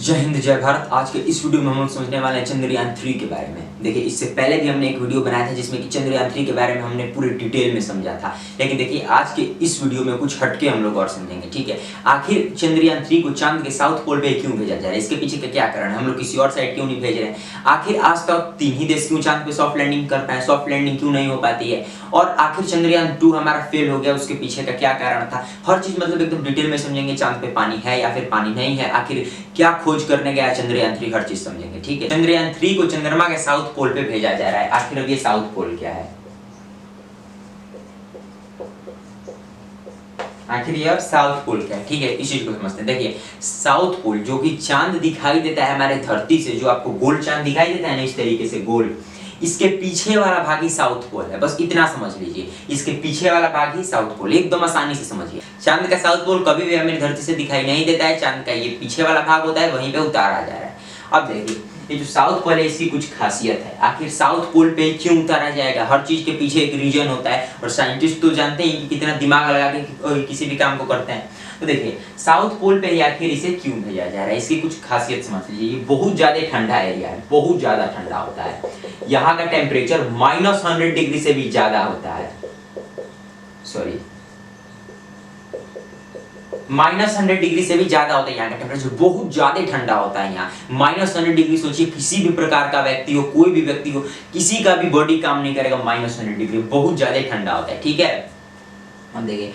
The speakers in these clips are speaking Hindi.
जय हिंद जय भारत। आज के इस वीडियो में हम लोग समझने वाले हैं चंद्रयान 3 के बारे में। देखिए, इससे पहले भी हमने एक वीडियो बनाया था जिसमें कि चंद्रयान 3 के बारे में हमने पूरे डिटेल में समझा था। लेकिन देखिए, आज के इस वीडियो में कुछ हटके हम लोग और समझेंगे। ठीक है, आखिर चंद्रयान 3 को चांद के साउथ पोल पे क्यों भेजा जा रहा है, इसके पीछे का क्या कारण है, हम लोग किसी और साइड क्यों नहीं भेज रहे हैं, आखिर आज तक 3 ही देश क्यों चांद पे सॉफ्ट लैंडिंग कर पाए, सॉफ्ट लैंडिंग क्यों नहीं हो पाती है, और आखिर चंद्रयान 2 हमारा फेल हो गया, उसके पीछे का क्या कारण था। हर चीज मतलब एकदम डिटेल में समझेंगे। चांद पे पानी है या फिर पानी नहीं है, आखिर क्या खोज करने गया चंद्रयान 3, हर चीज समझेंगे। ठीक है, चंद्रयान 3 को चंद्रमा के साउथ पोल पे भेजा जा रहा है। आखिर अब ये साउथ पोल क्या है, आखिर ये साउथ पोल क्या है। ठीक है, इस चीज को समझते हैं। देखिए, साउथ पोल जो कि चांद दिखाई देता है हमारे धरती से, जो आपको गोल चांद दिखाई देता है ना, इस तरीके से गोल, इसके पीछे वाला भाग ही साउथ पोल है। बस इतना समझ लीजिए, इसके पीछे वाला भाग ही साउथ पोल, एकदम आसानी से समझिए। चांद का साउथ पोल कभी भी हमें धरती से दिखाई नहीं देता है। चांद का ये पीछे वाला भाग होता है, वहीं पे उतारा जा रहा है। अब देखिए, ये जो साउथ पोल है इसकी कुछ खासियत है। आखिर साउथ पोल पे क्यों उतारा जाएगा, हर चीज के पीछे एक रीजन होता है, और साइंटिस्ट तो जानते हैं कि कितना दिमाग लगा के किसी भी काम को करते हैं। तो देखिए, साउथ पोल पे ही आखिर इसे क्यों भेजा जा रहा है, इसकी कुछ खासियत समझ लीजिए। ये बहुत ज्यादा ठंडा एरिया है, बहुत ज्यादा ठंडा होता है। यहाँ का टेम्परेचर -100 डिग्री से भी ज्यादा होता है। सॉरी, -100 डिग्री से भी ज्यादा होता है यहाँ का टेम्परेचर, बहुत ज्यादा ठंडा होता है यहाँ। -100 डिग्री सोचिए, किसी भी प्रकार का व्यक्ति हो, कोई भी व्यक्ति हो, किसी का भी बॉडी काम नहीं करेगा। -100 डिग्री बहुत ज्यादा ठंडा होता है। ठीक है, हम देखिए,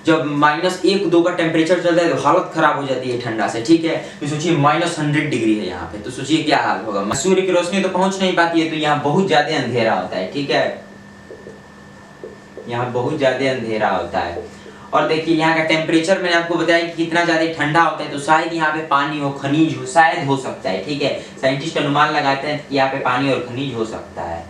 जब -1-2 का टेम्परेचर चलता है तो हालत खराब हो जाती है ठंडा से। ठीक है, तो सोचिए -100 डिग्री है यहाँ पे, तो सोचिए क्या हाल होगा। सूर्य की रोशनी तो पहुंच नहीं पाती है, तो यहाँ बहुत ज्यादा अंधेरा होता है। ठीक है, यहाँ बहुत ज्यादा अंधेरा होता है। और देखिए, यहाँ का टेम्परेचर मैंने आपको बताया कि कितना ज्यादा ठंडा होता है, तो शायद यहाँ पे पानी हो, खनिज हो, शायद हो सकता है। ठीक है, साइंटिस्ट अनुमान लगाते हैं कि यहाँ पे पानी और खनिज हो सकता है।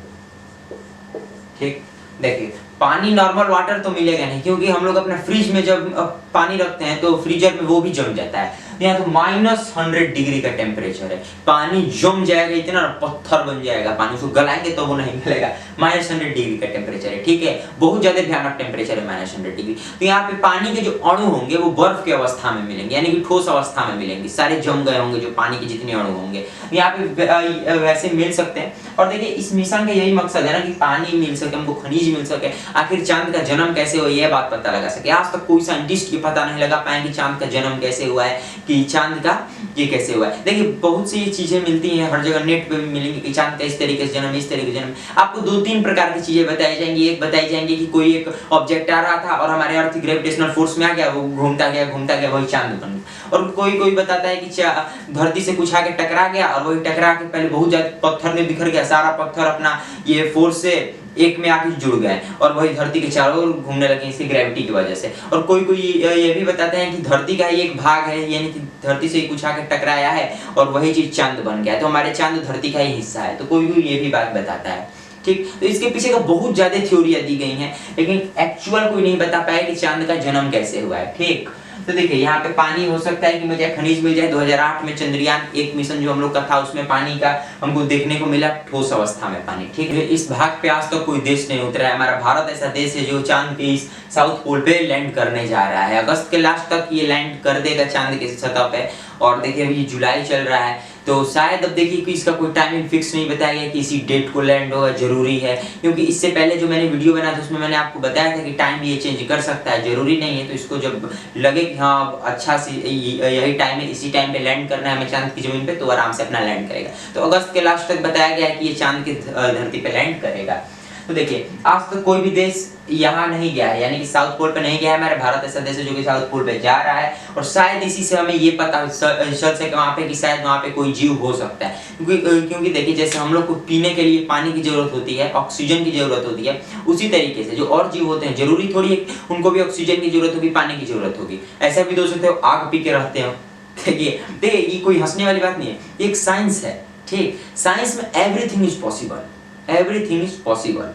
ठीक, देखिए, पानी नॉर्मल वाटर तो मिलेगा नहीं, क्योंकि हम लोग अपना फ्रिज में जब पानी रखते हैं तो फ्रीजर में वो भी जम जाता है। यहाँ तो -100 डिग्री का टेम्परेचर है, पानी जम जाएगा, इतना पत्थर बन जाएगा पानी, उसको गलाएंगे तो वो नहीं गलेगा। -100 डिग्री का टेम्परेचर है। ठीक है, बहुत ज्यादा भयानक टेम्परेचर है -100 डिग्री। तो यहाँ पे पानी के जो अणु होंगे वो बर्फ के अवस्था में मिलेंगे, यानी कि ठोस अवस्था में मिलेंगे, सारे जम गए होंगे जो पानी के जितने अणु होंगे, यहाँ पे वैसे मिल सकते हैं। और देखिए, इस मिशन का यही मकसद है ना कि पानी मिल सके, हमको खनिज मिल सके, आखिर चांद का जन्म कैसे हुआ यह बात पता लगा सके। आज तक कोई साइंटिस्ट ये पता नहीं लगा पाए कि चांद का जन्म कैसे हुआ है, कि चांद का ये कैसे हुआ है। देखिए, बहुत सी चीजें मिलती हैं, हर जगह नेट पे भी मिलेंगी कि चांद का इस तरीके से जन्म, इस तरीके से जन्म। आपको 2-3 प्रकार की चीजें बताई जाएंगी। एक बताई जाएंगी कि कोई एक ऑब्जेक्ट आ रहा था और हमारे अर्थ ग्रेविटेशनल फोर्स में आ गया, वो घूमता गया वही चांद बन गया। और कोई बताता है कि धरती से कुछ आके टकरा गया, और वही टकरा के पहले बहुत ज्यादा पत्थर में बिखर गया, सारा पत्थर अपना ये फोर्स से एक में आके जुड़ गए और वही धरती के चारों ओर घूमने लगे इसकी ग्रेविटी की वजह से। और कोई ये भी बताते हैं कि धरती का ही एक भाग है, यानी कि धरती से कुछ आके टकराया है और वही चीज चांद बन गया, तो हमारे चांद धरती का ही हिस्सा है। तो कोई ये भी बात बताता है। ठीक, तो इसके पीछे का बहुत ज्यादा थ्योरियां दी गई हैं, लेकिन एक्चुअल कोई नहीं बता पाया कि चांद का जन्म कैसे हुआ है। ठीक, तो देखिए, यहाँ पे पानी हो सकता है कि मुझे खनिज मिल जाए। 2008 में चंद्रयान 1 मिशन जो हम लोग का था, उसमें पानी का हमको देखने को मिला, ठोस अवस्था में पानी। ठीक है, इस भाग पे आज तक कोई देश नहीं उतरा है। हमारा भारत ऐसा देश है जो चांद के इस साउथ पोल पे लैंड करने जा रहा है। अगस्त के लास्ट तक ये लैंड कर देगा चांद की सतह पे। और देखिए, अभी जुलाई चल रहा है, तो शायद अब देखिए कि इसका कोई टाइमिंग फिक्स नहीं बताया गया कि इसी डेट को लैंड होगा, जरूरी है। क्योंकि इससे पहले जो मैंने वीडियो बनाया था उसमें मैंने आपको बताया था कि टाइम ये चेंज कर सकता है, जरूरी नहीं है। तो इसको जब लगे कि हाँ अच्छा से यही टाइम है, इसी टाइम पे लैंड करना है हमें चांद की जमीन पे, तो आराम से अपना लैंड करेगा। तो अगस्त के लास्ट तक बताया गया है कि ये चांद की धरती पे लैंड करेगा। तो देखिए, आज तक कोई भी देश यहाँ नहीं गया है, यानी कि साउथ पोल पे नहीं गया है। हमारे भारत ऐसा देश है जो कि साउथ पोल पे जा रहा है, और शायद इसी से हमें ये पता चल सके वहाँ पे कि शायद वहाँ पे कोई जीव हो सकता है। क्योंकि देखिए, जैसे हम लोग को पीने के लिए पानी की जरूरत होती है, ऑक्सीजन की जरूरत होती है, उसी तरीके से जो और जीव होते हैं जरूरी थोड़ी है उनको भी ऑक्सीजन की जरूरत होगी, पानी की जरूरत होगी। ऐसा भी दोस्त होते हो आग पी के रहते हो। देखिए, ये कोई हंसने वाली बात नहीं है, एक साइंस है। ठीक, साइंस में everything is possible, everything is possible.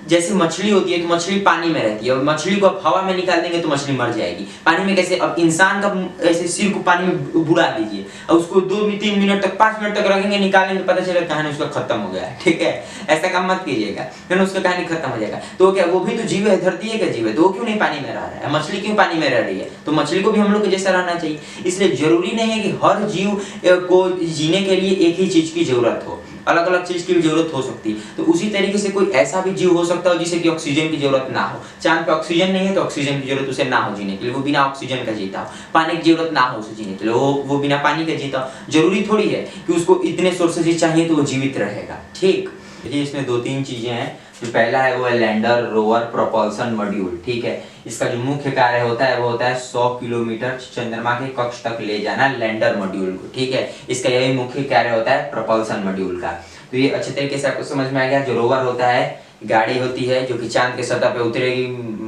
जैसे मछली होती है तो मछली पानी में रहती है और मछली को आप हवा में निकाल देंगे तो मछली मर जाएगी। पानी में कैसे? अब इंसान का ऐसे सिर को पानी में बुड़ा दीजिए और उसको 2-3 मिनट तक 5 मिनट तक रखेंगे, निकालेंगे पता चलेगा कहानी उसका खत्म हो गया है। ठीक है, ऐसा काम मत कीजिएगा, फिर उसका कहानी खत्म हो जाएगा। तो क्या वो भी तो जीव है, धरती है का जीव है, तो वो क्यों नहीं पानी में रह रहा है? मछली क्यों पानी में रह रही है? तो मछली को भी हम लोग के जैसा रहना चाहिए। इसलिए जरूरी नहीं है कि हर जीव को जीने के लिए एक ही चीज की जरूरत हो, अलग अलग चीज की भी जरूरत हो सकती है। तो उसी तरीके से कोई ऐसा भी जीव हो सकता है जिसे कि ऑक्सीजन की जरूरत ना हो। चांद पे ऑक्सीजन नहीं है तो ऑक्सीजन की जरूरत उसे ना हो जीने के लिए, वो बिना ऑक्सीजन का जीता हो। पानी की जरूरत ना हो उसे जीने के लिए, वो बिना पानी का जीता हो। जरूरी थोड़ी है कि उसको इतने सोर्सेज चाहिए तो वो जीवित रहेगा। ठीक, देखिए इसमें 2-3 चीजें हैं। जो पहला है वो है लैंडर रोवर प्रोपल्सन मॉड्यूल। ठीक है, इसका जो मुख्य कार्य होता है वो होता है 100 किलोमीटर चंद्रमा के कक्ष तक ले जाना लैंडर मॉड्यूल को। ठीक है, इसका यही मुख्य कार्य होता है प्रोपल्सन मॉड्यूल का। तो ये अच्छे तरीके से आपको समझ में आ गया। जो रोवर होता है गाड़ी होती है जो कि चांद के सतह पे उतरेगी,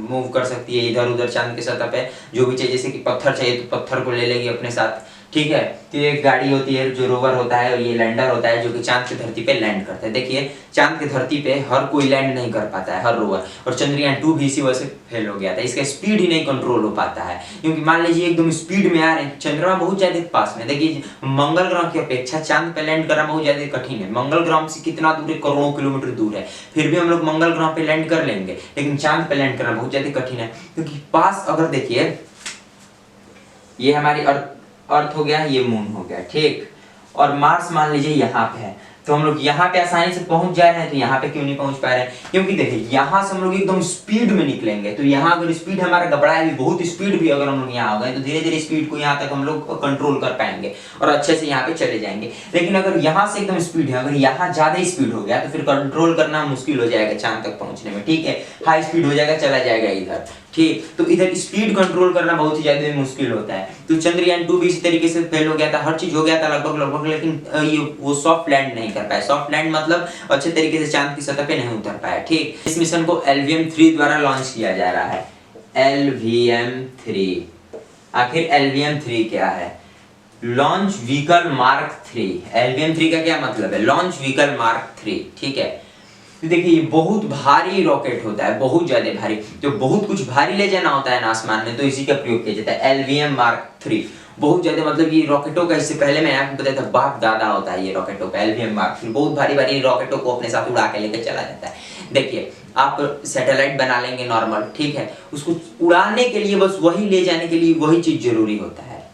मूव कर सकती है इधर उधर चांद के सतह पे। जो भी चाहिए, जैसे कि पत्थर चाहिए तो पत्थर को ले लेगी अपने साथ। ठीक है, तो ये एक गाड़ी होती है जो रोवर होता है, और ये लैंडर होता है जो कि चांद की धरती पे लैंड करता है। देखिए चांद की धरती पे हर कोई लैंड नहीं कर पाता है, हर रोवर। और चंद्रयान 2 भी इसी वजह से फेल हो गया था, इसका स्पीड ही नहीं कंट्रोल हो पाता है। क्योंकि मान लीजिए एकदम स्पीड में आ रहे हैं, चंद्रमा बहुत ज्यादा पास में। देखिए मंगल ग्रह की अपेक्षा चांद पे लैंड करना बहुत ज्यादा कठिन है। मंगल ग्रह से कितना दूर है? करोड़ों किलोमीटर दूर है। फिर भी हम लोग मंगल ग्रह पे लैंड कर लेंगे, लेकिन चांद पे लैंड करना बहुत ज्यादा कठिन है। क्योंकि पास अगर देखिए, ये हमारी अर्थ हो गया, ये मून हो गया। ठीक, और मार्स मान लीजिए यहाँ पे है, तो हम लोग यहाँ पे आसानी से पहुंच जा रहे हैं, तो यहाँ पे क्यों नहीं पहुंच पा रहे हैं? क्योंकि देखिए यहाँ से हम लोग एकदम स्पीड में निकलेंगे, तो यहाँ अगर स्पीड हमारा गबड़ा भी, बहुत स्पीड भी अगर हम लोग यहाँ हो गए तो धीरे धीरे स्पीड को यहाँ तक हम लोग कंट्रोल कर पाएंगे और अच्छे से यहाँ पे चले जाएंगे। लेकिन अगर यहाँ से एकदम स्पीड है, अगर यहाँ ज्यादा स्पीड हो गया तो फिर कंट्रोल करना मुश्किल हो जाएगा चांद तक पहुंचने में। ठीक है, हाई स्पीड हो जाएगा, चला जाएगा इधर। ठीक, तो इधर स्पीड कंट्रोल करना बहुत ही ज्यादा मुश्किल होता है। तो चंद्रयान 2 भी इसी तरीके से फेल हो गया था, हर चीज हो गया था लगभग, लेकिन ये वो सॉफ्ट लैंड नहीं कर पाया। सॉफ्ट लैंड मतलब अच्छे तरीके से चांद की सतह पे नहीं उतर पाया। ठीक, इस मिशन को LVM-3 द्वारा लॉन्च किया जा रहा है। LVM-3, आखिर LVM-3 क्या है? Launch vehicle mark 3। LVM-3 का क्या मतलब है? Launch vehicle mark 3। ठीक है, तो देखिए ये बहुत भारी रॉकेट होता है, बहुत ज्यादा भारी। जो बहुत कुछ भारी ले जाना होता है ना आसमान में, तो इसी का प्रयोग किया जाता है। LVM मार्क 3 बहुत ज्यादा, मतलब ये रॉकेटों का, इससे पहले मैं आपको बताया था, बाप दादा होता है ये रॉकेटों का। LVM मार्क 3 बहुत भारी भारी रॉकेटों को अपने साथ उड़ा के लेकर चला जाता है। देखिए आप सैटेलाइट बना लेंगे नॉर्मल, ठीक है, उसको उड़ाने के लिए बस वही ले जाने के लिए वही चीज जरूरी होता है।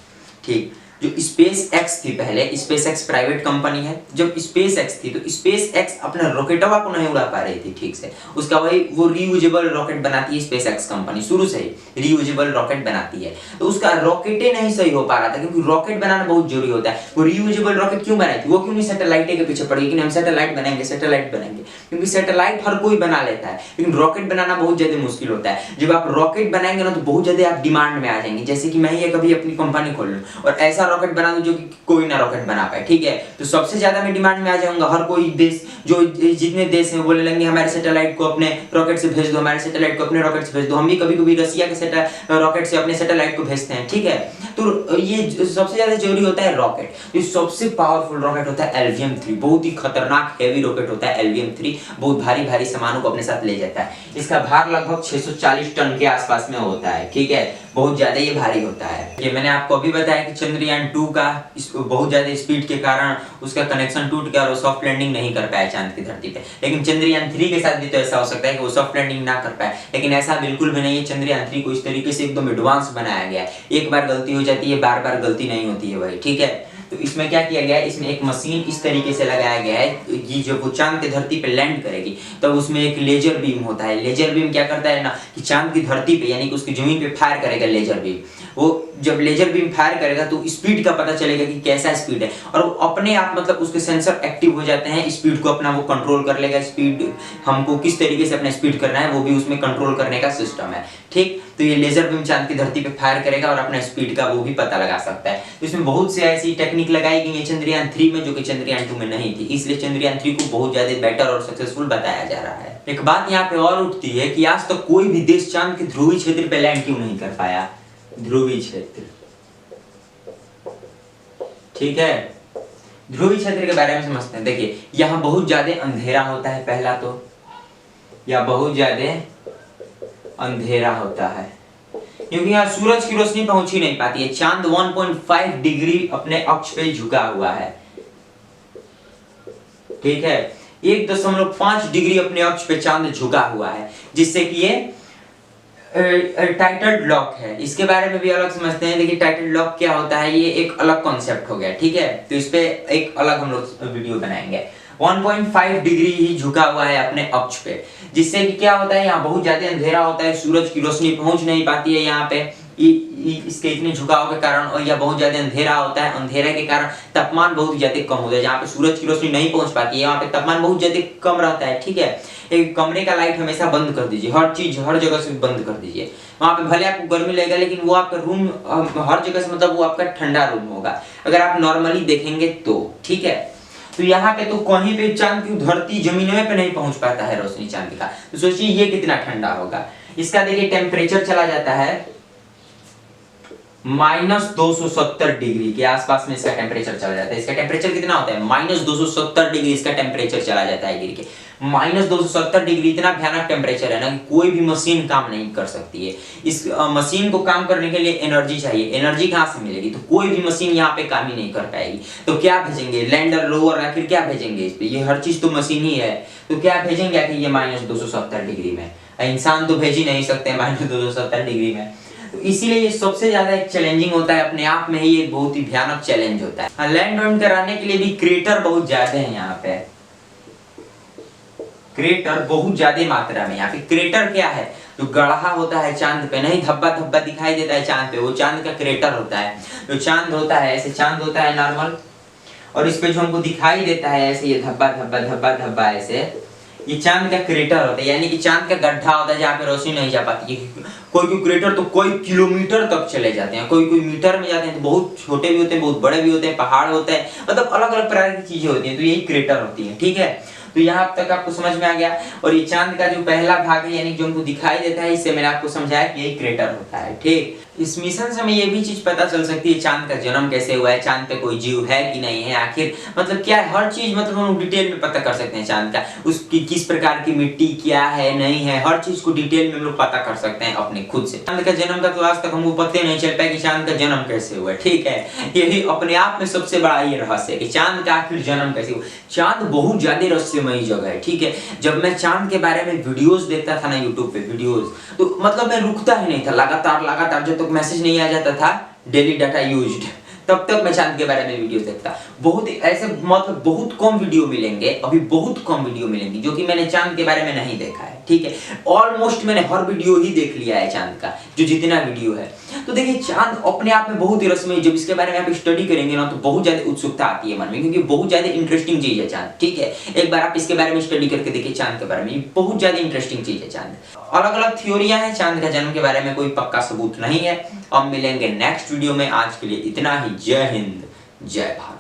ठीक, जो स्पेस एक्स थी, पहले स्पेस एक्स प्राइवेट कंपनी है। जब स्पेस एक्स थी तो स्पेस एक्स अपना रॉकेटवा को नहीं उड़ा पा रही थी ठीक से, उसका वो रीयूजेबल रॉकेट बनाती है स्पेस एक्स कंपनी, शुरू से ही रीयूजेबल रॉकेट बनाती है। तो उसका रॉकेट ही नहीं सही हो पा रहा था, क्योंकि रॉकेट बनाना बहुत जरूरी होता है। वो रीयूजेबल रॉकेट क्यों बनाई थी? वो क्यों नहीं सैटेलाइट के पीछे पड़ी कि हम सैटेलाइट बनाएंगे, क्योंकि सैटेलाइट हर कोई बना लेता है, लेकिन रॉकेट बनाना बहुत ज्यादा मुश्किल होता है। जब आप रॉकेट बनाएंगे ना तो बहुत ज्यादा आप डिमांड में आ जाएंगे। जैसे कि मैं ये कभी अपनी कंपनी खोल लूं और ऐसा रॉकेट बना दूं जो कि कोई ना रॉकेट बना पाए, ठीक है, तो सबसे ज्यादा मैं डिमांड में आ जाऊंगा। हर कोई देश, जो जितने देश हैं, बोले लेंगे हमारे सैटेलाइट को अपने रॉकेट से भेज दो, हमारे सैटेलाइट को अपने रॉकेट से भेज दो। हम भी कभी कभी रसिया के रॉकेट से अपने सैटेलाइट को भेजते हैं, ठीक है। तो ये सबसे ज्यादा जरूरी होता है रॉकेट। ये सबसे पावरफुल रॉकेट होता है LVM-3, बहुत ही खतरनाक हैवी रॉकेट होता है LVM-3, बहुत भारी भारी सामानों को अपने साथ ले जाता है। इसका भार लगभग 640 टन के आसपास में होता है, ठीक है, बहुत ज्यादा ये भारी होता है। ये मैंने आपको अभी बताया कि चंद्रयान 2 का बहुत ज्यादा स्पीड के कारण उसका कनेक्शन टूट गया और वो सॉफ्ट लैंडिंग नहीं कर पाया चांद की धरती पे। लेकिन चंद्रयान 3 के साथ भी तो ऐसा हो सकता है कि वो सॉफ्ट लैंडिंग ना कर पाए, लेकिन ऐसा बिल्कुल भी नहीं है। चंद्रयान 3 को इस तरीके से एकदम एडवांस बनाया गया है, एक बार गलती हो जाती है, बार बार गलती नहीं होती है भाई, ठीक है। तो इसमें क्या किया गया है, इसमें एक मशीन इस तरीके से लगाया गया है कि जब वो चांद की धरती पे लैंड करेगी तब तो उसमें एक लेजर बीम होता है। लेजर बीम क्या करता है ना कि चांद की धरती पे यानी कि उसकी जमीन पे फायर करेगा लेजर बीम। वो जब लेजर बीम फायर करेगा तो स्पीड का पता चलेगा कि कैसा स्पीड है, और वो अपने आप मतलब उसके सेंसर एक्टिव हो जाते हैं, स्पीड को अपना वो कंट्रोल कर लेगा। स्पीड हमको किस तरीके से अपना स्पीड करना है वो भी उसमें कंट्रोल करने का सिस्टम है, ठीक। तो ये लेजर बीम चांद की धरती पे फायर करेगा और अपना स्पीड का वो भी पता लगा सकता है। तो इसमें बहुत से ऐसी टेक्निक लगाई गई है चंद्रयान 3 में जो कि चंद्रयान 2 में नहीं थी, इसलिए चंद्रयान 3 को बहुत ज्यादा बेटर और सक्सेसफुल बताया जा रहा है। एक बात यहाँ पे और उठती है कि आज तक कोई भी देश चांद के ध्रुवीय क्षेत्र पे लैंड क्यों नहीं कर पाया? ध्रुवीय क्षेत्र, ठीक है, ध्रुवीय क्षेत्र के बारे में समझते हैं। देखिए यहाँ बहुत ज्यादा अंधेरा होता है, पहला तो या बहुत ज्यादा अंधेरा होता है, क्योंकि यहाँ सूरज की रोशनी पहुंच ही नहीं पाती है। चांद 1.5 डिग्री अपने अक्ष पे झुका हुआ है, ठीक है, 1.5 डिग्री अपने अक्ष पे चांद झुका हुआ है, जिससे कि ये टाइटल लॉक है। इसके बारे में भी अलग समझते हैं। देखिए टाइटल लॉक क्या होता है, ये एक अलग कॉन्सेप्ट हो गया, ठीक है, तो इस पे एक अलग हम लोग वीडियो बनाएंगे। 1.5 डिग्री ही झुका हुआ है अपने अक्ष पे, जिससे कि क्या होता है, यहाँ बहुत ज्यादा अंधेरा होता है, सूरज की रोशनी पहुंच नहीं पाती है यहाँ पे इसके इतने झुकाव के कारण, और यह बहुत ज्यादा अंधेरा होता है। अंधेरे के कारण तापमान बहुत ज्यादा कम होता है, जहाँ पे सूरज की रोशनी नहीं पहुंच पाती है वहाँ पे तापमान बहुत ज्यादा कम रहता है, ठीक है। एक कमरे का लाइट हमेशा बंद कर दीजिए, हर चीज हर जगह से बंद कर दीजिए। वहाँ पे भले आपको गर्मी लगेगा, लेकिन वो आपका रूम हर जगह से मतलब वो आपका ठंडा रूम होगा अगर आप नॉर्मली देखेंगे तो, ठीक है। तो यहाँ पे तो कहीं पे चांद की धरती जमीन पे नहीं पहुंच पाता है रोशनी चांद का, तो सोचिए ये कितना ठंडा होगा। इसका देखिए टेम्परेचर चला जाता है -270 डिग्री के आसपास में इसका टेम्परेचर चला जाता है। इसका टेम्परेचर कितना होता है, -270 डिग्री इसका टेम्परेचर चला जाता है गिर के। -270 डिग्री इतना भयानक टेम्परेचर है ना कि कोई भी मशीन काम नहीं कर सकती है। इस मशीन को काम करने के लिए एनर्जी चाहिए, एनर्जी कहाँ से मिलेगी, तो कोई भी मशीन यहाँ पे काम ही नहीं कर पाएगी। तो क्या भेजेंगे, लैंडर रोवर, आखिर क्या भेजेंगे इस पे, ये हर चीज तो मशीन ही है, तो क्या भेजेंगे आखिर ये -270 डिग्री में, इंसान तो भेज ही नहीं सकते -270 डिग्री में। तो इसीलिए ये सबसे ज्यादा एक चैलेंजिंग होता है, अपने आप में ही एक बहुत ही भयानक चैलेंज होता है। लैंड ऑन कराने के लिए भी क्रेटर बहुत ज्यादा है यहाँ पे, क्रेटर बहुत ज्यादा मात्रा में। यहाँ पे क्रेटर क्या है, जो गड्ढा होता है चांद पे, नहीं धब्बा धब्बा दिखाई देता है चांद पे, वो चांद का क्रेटर होता है। जो चांद होता है ऐसे, चांद होता है नॉर्मल, और इस पे जो हमको दिखाई देता है ऐसे ये धब्बा धब्बा धब्बा धब्बा ऐसे, ये चांद का क्रेटर होता है, यानी कि चांद का गड्ढा होता है जहाँ पे रोशनी नहीं जा पाती है। कोई क्रेटर तो कोई किलोमीटर तक चले जाते हैं, कोई मीटर में जाते हैं, तो बहुत छोटे भी होते हैं, बहुत बड़े भी होते हैं, पहाड़ होते हैं, मतलब अलग अलग प्रकार की चीजें होती हैं, तो यही क्रेटर होती है, ठीक है। तो यहाँ तक आपको समझ में आ गया। और ये चांद का जो पहला भाग है, यानी जो हमको दिखाई देता है, इससे मैंने आपको समझाया कि यही क्रेटर होता है, ठीक। इस मिशन से हमें ये भी चीज पता चल सकती है चांद का जन्म कैसे हुआ है, चांद पे कोई जीव है कि नहीं है, आखिर मतलब क्या है, हर चीज मतलब हम डिटेल में पता कर सकते हैं चांद का, उसकी किस प्रकार की मिट्टी क्या है नहीं है, हर चीज को डिटेल में हम लोग पता कर सकते हैं अपने खुद से। चांद का जन्म का तो आज तक हमको पता नहीं चल पाया कि चांद का जन्म कैसे हुआ, ठीक है। यही अपने आप में सबसे बड़ा ये रहस्य है कि चांद का आखिर जन्म कैसे हुआ। चांद बहुत ज्यादा रहस्यमय जगह है, ठीक है। जब मैं चांद के बारे में वीडियोस देखता था ना यूट्यूब पे वीडियोस, तो मतलब मैं रुकता ही नहीं था, लगातार जब तक मैसेज नहीं आ जाता था डेली डाटा यूज्ड, तब तक मैं चांद के बारे में वीडियो देखता। बहुत ऐसे मतलब बहुत कम वीडियो मिलेंगे, अभी बहुत कम वीडियो मिलेंगी जो कि मैंने चांद के बारे में नहीं देखा है, ठीक है। ऑलमोस्ट मैंने हर वीडियो ही देख लिया है चांद का, जो जितना वीडियो है। तो देखिए चांद अपने आप में बहुत ही रहस्यमय, जब इसके बारे में आप स्टडी करेंगे ना तो बहुत ज्यादा उत्सुकता आती है मन में, क्योंकि बहुत ज्यादा इंटरेस्टिंग चीज है चांद, ठीक है। एक बार आप इसके बारे में स्टडी करके देखिए चांद के बारे में, बहुत ज्यादा इंटरेस्टिंग चीज है चांद। अलग अलग थ्योरियां हैं चांद का जन्म के बारे में, कोई पक्का सबूत नहीं है। अब मिलेंगे नेक्स्ट वीडियो में, आज के लिए इतना ही। जय हिंद, जय भारत।